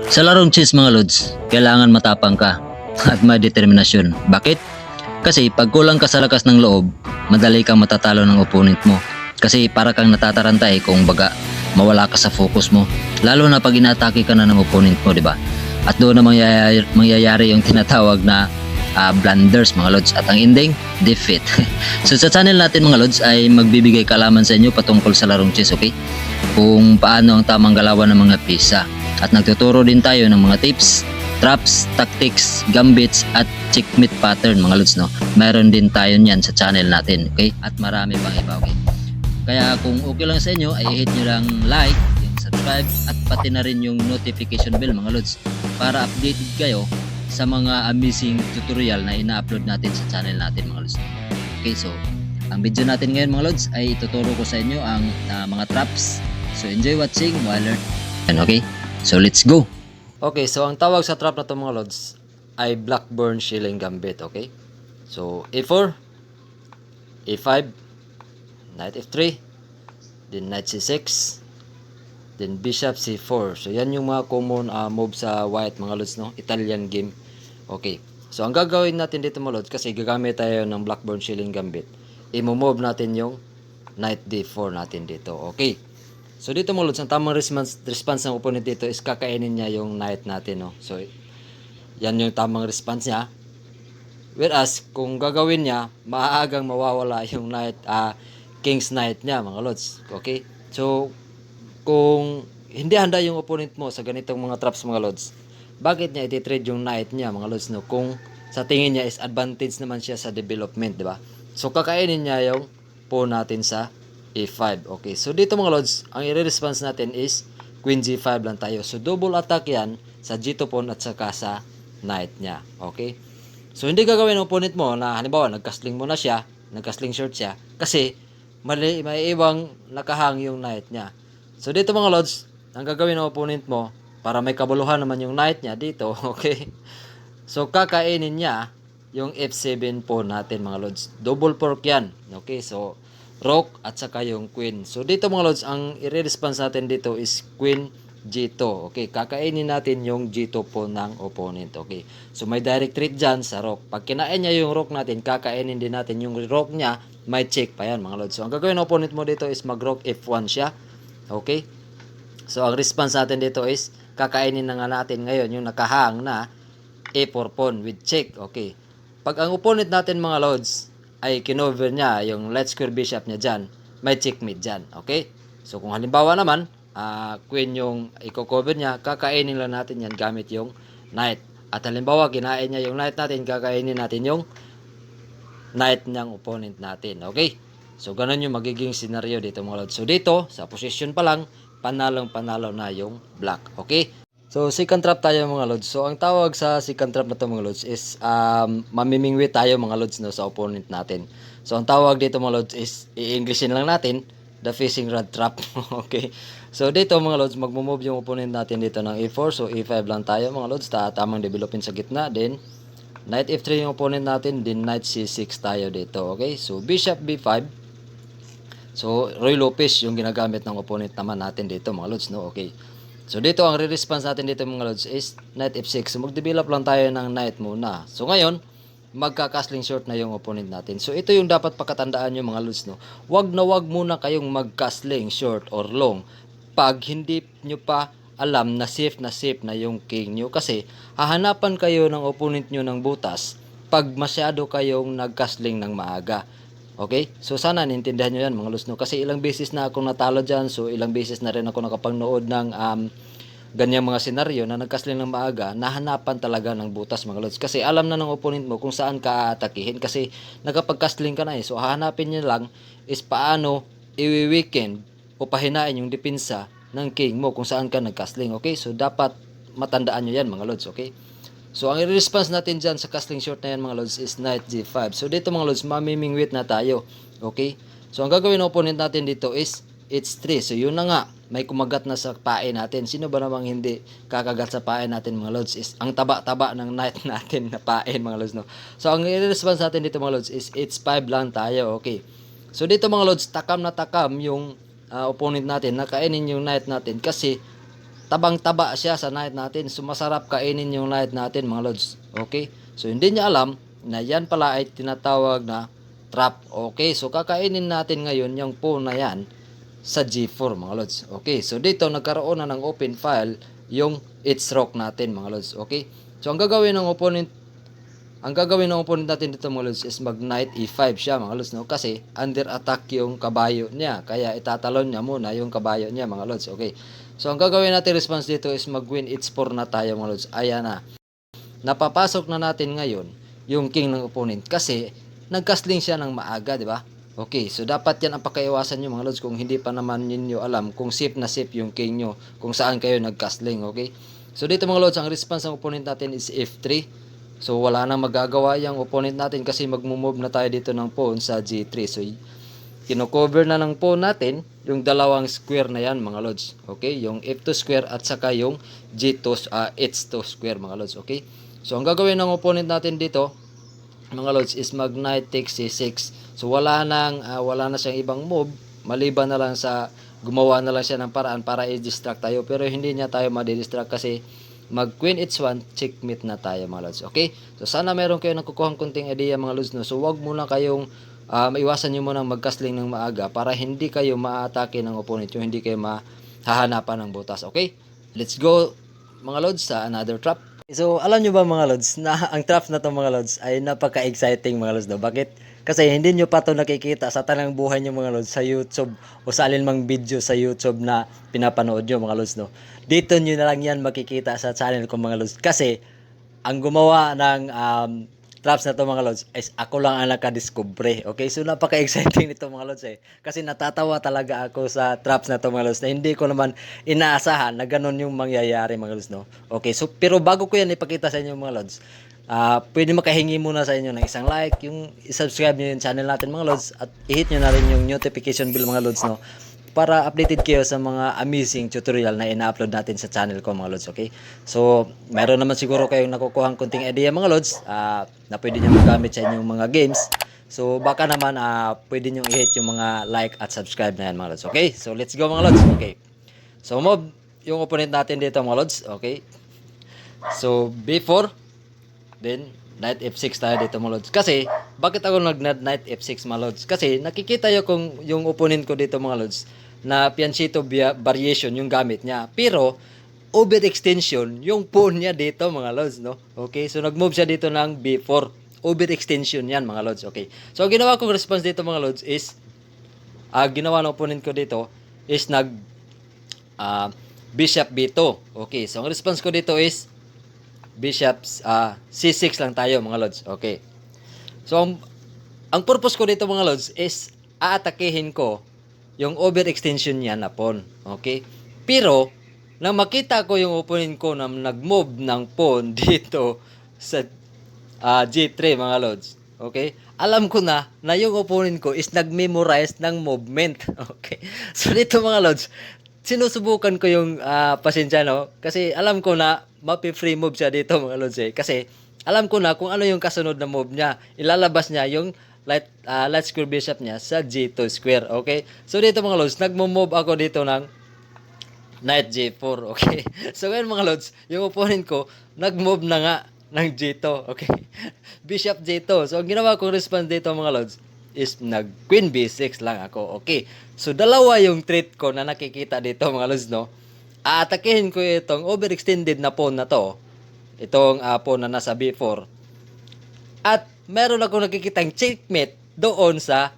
Sa larong chess mga lods, kailangan matapang ka at may determinasyon. Bakit? Kasi pag kulang ka sa lakas ng loob, madali kang matatalo ng opponent mo. Kasi para kang natatarantay kung baga mawala ka sa focus mo. Lalo na pag inaatake ka na ng opponent mo, di ba? At doon na mangyayari yung tinatawag na blunders mga lods, at ang ending, defeat. So sa channel natin mga lods ay magbibigay kaalaman sa inyo patungkol sa larong chess, okay? Kung paano ang tamang galawan ng mga pisa. At nagtuturo din tayo ng mga tips, traps, tactics, gambits at checkmate pattern mga lods, no? Meron din tayo niyan sa channel natin, okay? At marami pang iba, okay? Kaya kung okay lang sa inyo ay hit nyo lang like, yung subscribe at pati na rin yung notification bell mga lods para updated kayo sa mga amazing tutorial na ina-upload natin sa channel natin mga lods. Okay, so ang video natin ngayon mga lods ay ituturo ko sa inyo ang mga traps. So enjoy watching while learning. Okay, so let's go. Okay, so ang tawag sa trap na to mga lods ay Blackburn Shilling Gambit. Okay, so A4, A5, Knight F3, then Knight C6, then Bishop C4. So yan yung mga common move sa white mga lods, no? Italian game. Okay, so ang gagawin natin dito mga lods, kasi gagamit tayo ng Blackburn Shilling Gambit, i-move natin yung Knight D4 natin dito. Okay, so dito mga lods, ang tamang response ng opponent dito is kakainin niya yung knight natin, no? So yan yung tamang response niya. Whereas kung gagawin niya, maagang mawawala yung knight, king's knight niya mga lods. Okay, so kung hindi handa yung opponent mo sa ganitong mga traps mga lods, bakit niya iti-trade yung knight niya mga lods, no? Kung sa tingin niya is advantage naman siya sa development, di ba? So kakainin niya yung pawn natin sa A5. Okay, so dito mga lods, ang i-response natin is Queen G5 lang tayo. So double attack yan sa G2 pawn at saka sa knight niya. Okay, so hindi gagawin ng opponent mo na halimbawa nagcastling mo na siya, nagcastling short siya, kasi may ibang nakahang yung knight niya. So dito mga lods, ang gagawin ng opponent mo para may kabuluhan naman yung knight niya dito, okay? So kakainin niya yung F7 pawn natin mga lods. Double fork yan. Okay, so rook at saka yung queen. So dito mga lods, ang i-response natin dito is Queen G2. Okay, kakainin natin yung G2 pawn ng opponent. Okay, so may direct trade dyan sa rook. Pag kinain niya yung rook natin, kakainin din natin yung rook niya. May check pa yan mga lods. So ang gagawin ng opponent mo dito is mag-rook F1 siya. Okay, so ang response natin dito is kakainin na nga natin ngayon yung nakahang na A4 pawn with check. Okay, pag ang opponent natin mga lods ay kinover niya yung light square bishop niya dyan, may checkmate dyan. Okay, so kung halimbawa naman queen yung i-cover niya, kakainin lang natin yan gamit yung knight. At halimbawa kinain niya yung knight natin, kakainin natin yung knight ng opponent natin. Okay, so ganun yung magiging scenario dito mga lods. So dito sa position pa lang, panalong panalo na yung black. Okay, so second trap tayo mga lods. So ang tawag sa second trap na to mga lods is mamimingwit tayo mga lods, no, sa opponent natin. So ang tawag dito mga lods is i-Englishin lang natin, the fishing rod trap. Okay, so dito mga lods, magmo-move yung opponent natin dito ng A4. So A5 lang tayo mga lods, tamang developin sa gitna. Then Knight F3 yung opponent natin, then Knight C6 tayo dito. Okay, so Bishop B5. So Roy Lopez yung ginagamit ng opponent naman natin dito mga lods, no? Okay, so dito ang re-response natin dito mga lods is Knight F6. So mag-develop lang tayo ng knight muna. So ngayon, magka-castling short na yung opponent natin. So ito yung dapat pakatandaan nyo mga lods, no? Wag na wag muna kayong mag-castling short or long pag hindi nyo pa alam na safe na yung king nyo, kasi hahanapan kayo ng opponent nyo ng butas pag masyado kayong nag-castling ng maaga. Okay, so sana nintindihan nyo yan mga lods, no? Kasi ilang beses na akong natalo dyan. So ilang beses na rin ako nakapanood ng ganyang mga senaryo na nagkasling ng maaga, nahanapan talaga ng butas mga lods. Kasi alam na ng opponent mo kung saan ka atakihin, kasi nakapagkasling ka na eh. So hahanapin nyo lang is paano i-weekend o pahinain yung depensa ng king mo kung saan ka nagkasling. Okay, so dapat matandaan nyo yan mga lods. Okay, so ang i-response natin dyan sa castling short na yan mga lods is Knight G5. So dito mga lods, mamimingwit na tayo. Okay, so ang gagawin ng opponent natin dito is H3. So yun na nga, may kumagat na sa pae natin. Sino ba namang hindi kakagat sa pae natin mga lods? Is ang taba-taba ng knight natin na pae mga lods, no? So ang i-response natin dito mga lods is H5 lang tayo. Okay, so dito mga lods, takam na takam yung opponent natin, nakainin yung knight natin kasi tabang-taba siya sa knight natin. So masarap kainin yung knight natin mga lods. Okay? So hindi niya alam na yan pala ay tinatawag na trap. Okay? So kakainin natin ngayon yung pawn na yan sa G4 mga lods. Okay? So dito nagkaroon na ng open file yung H-rock natin mga lods. Okay? So ang gagawin ng opponent natin dito mga lods is mag knight E5 siya mga lods, no? Kasi under attack yung kabayo niya. Kaya itatalon niya muna yung kabayo niya mga lods. Okay. So ang gagawin natin response dito is mag win H4 na tayo mga lods. Ayan na. Napapasok na natin ngayon yung king ng opponent kasi nagcastling siya ng maaga, di ba? Okay, so dapat yan ang pakaiwasan nyo mga lods kung hindi pa naman ninyo alam kung safe na safe yung king nyo, kung saan kayo nagcastling, okay? So dito mga lods, ang response ng opponent natin is F3. So wala nang magagawa yung opponent natin kasi magmumove na tayo dito ng pawn sa G3. So kino-cover na ng pawn natin yung dalawang square na yan mga lods. Okay? Yung F2 square at saka yung H2 square mga lods. Okay? So ang gagawin ng opponent natin dito mga lods is mag knight takes C6. So wala na siyang ibang move maliban na lang sa gumawa na lang siya ng paraan para i-distract tayo, pero hindi niya tayo ma-distract kasi mag queen h1 checkmate na tayo mga lods. Okay? So sana meron kayo nakukuhang kunting idea mga lods, no? So wag muna kayong maiwasan nyo muna magkasling ng maaga para hindi kayo ma-atake ng opponent yung hindi kayo mahahanapan ng butas. Okay? Let's go mga lods sa another trap. So alam nyo ba mga lods na ang trap na to mga lods ay napaka-exciting mga lods, no? Bakit? Kasi hindi nyo pa to nakikita sa tanang buhay nyo mga lods sa YouTube o sa alinmang video sa YouTube na pinapanood nyo mga lods, no? Dito nyo na lang yan makikita sa channel ko mga lods. Kasi ang gumawa ng traps na to mga lods is ako lang ang nakadiscovery. Okay? So napaka-exciting nito mga lods eh. Kasi natatawa talaga ako sa traps na to mga lods na hindi ko naman inaasahan na ganun yung mangyayari mga lods, no? Okay, so pero bago ko yan ipakita sa inyo mga lods, pwede makahingi muna sa inyo ng isang like, yung i-subscribe nyo yung channel natin mga lods at i-hit nyo na rin yung notification bell mga lods, no? Para updated kayo sa mga amazing tutorial na ina-upload natin sa channel ko mga lods. Okay? So meron naman siguro kayong nakukuhang kunting idea mga lods na pwede nyo magamit sa inyong mga games. So baka naman pwede nyo i-hit yung mga like at subscribe na yan mga lods. Okay? So let's go mga lods. Okay. So mob yung opponent natin dito mga lods. Okay? So before then knight f6 tayo dito mga lods. Kasi bakit ako nag-knight f6 mga lods? Kasi nakikita yo kung yung opponent ko dito mga lods na piancito variation yung gamit niya. Pero overextension yung pawn niya dito mga lods, no? Okay? So nag-move siya dito ng b4. Overextension yan mga lods. Okay? So ang ginawa kong response dito mga lods is ginawa ng opponent ko dito is nag bishop b2. Okay? So ang response ko dito is bishop c6 lang tayo mga lods. Okay. So ang purpose ko dito mga lods is aatakehin ko yung overextension niya na pawn. Okay? Pero nang makita ko yung opponent ko na nag-move ng pawn dito sa G3 mga lods. Okay? Alam ko na yung opponent ko is nag-memorize ng movement. Okay? So dito mga lods, sinusubukan ko yung pasensya, no? Kasi alam ko na mapi-free move siya dito mga lods eh. Kasi alam ko na kung ano yung kasunod na move niya. Ilalabas niya yung light square bishop niya sa G2 square. Okay? So dito mga lods, nagmo-move ako dito ng knight G4. Okay? So ngayon mga lods, yung opponent ko, nag-move na nga ng G2. Okay? Bishop G2. So ang ginawa kong response dito mga lods is nag queen B6 lang ako. Okay? So dalawa yung trait ko na nakikita dito mga lods, no? Aatakihin ko itong overextended na pawn na to. Itong pawn na nasa B4. At meron ako nakikitang checkmate doon sa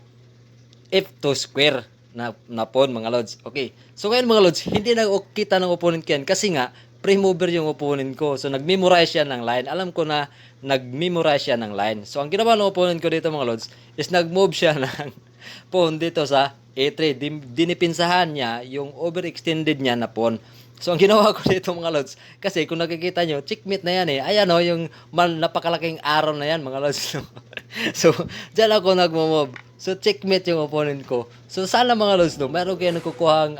F2 square na pawn mga lods. Okay. So ngayon mga lods, hindi na kita ng opponent ko yan kasi nga pre-mover yung opponent ko. So nag-memorize siya ng line. Alam ko na nag-memorize siya ng line. So ang ginawa ng opponent ko dito mga lods is nag-move siya ng pawn dito sa A3. Dinipinsahan niya yung overextended niya na pawn. So ang ginawa ko dito mga lods, kasi kung nakikita nyo, checkmate na yan eh. Ayan o, yung napakalaking arrow na yan mga lods. So dyan ako nagmo-move. So checkmate yung opponent ko. So sana mga lods, no, meron kayo nakukuhang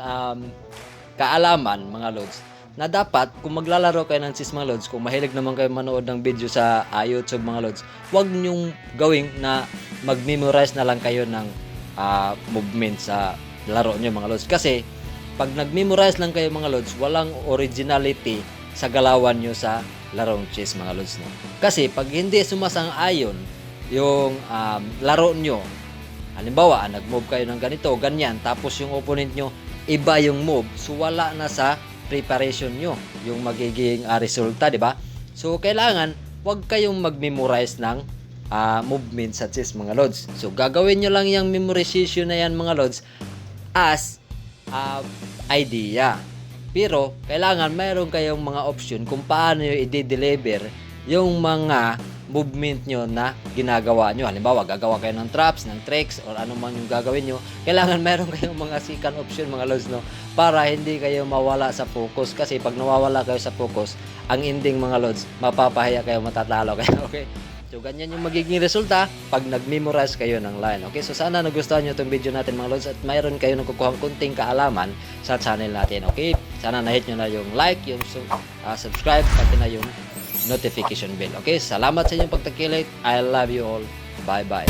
kaalaman mga lods na dapat kung maglalaro kayo ng chess mga lods, kung mahilig naman kayo manood ng video sa YouTube mga lods, huwag nyong gawing na mag-memorize na lang kayo ng movement sa laro nyo mga lods. Kasi pag nag-memorize lang kayo mga lods, walang originality sa galawan nyo sa larong chess mga lods. No? Kasi pag hindi sumasang-ayon yung laro nyo, halimbawa, nag-move kayo ng ganito, ganyan, tapos yung opponent nyo, iba yung move, so wala na sa preparation nyo yung magiging resulta, di ba? So, kailangan, wag kayong mag-memorize ng movement sa chess mga lods. So, gagawin nyo lang yung memorization na yan mga lods as idea. Pero, kailangan mayroon kayong mga option kung paano nyo i-deliver yung mga movement nyo na ginagawa nyo. Halimbawa, gagawa kayo ng traps, ng tricks, or ano man yung gagawin nyo. Kailangan mayroon kayong mga second option mga lods, no? Para hindi kayo mawala sa focus. Kasi pag nawawala kayo sa focus, ang ending mga lods, mapapahiya kayo, matatalo kayo. Okay? So, ganyan yung magiging resulta pag nag-memorize kayo ng line. Okay? So, sana nagustuhan nyo itong video natin mga lods at mayroon kayo nakukuha kunting kaalaman sa channel natin. Okay? Sana na-hit nyo na yung like, yung subscribe, pati na yung notification bell. Okay? Salamat sa inyong pagtakilik. I love you all. Bye-bye.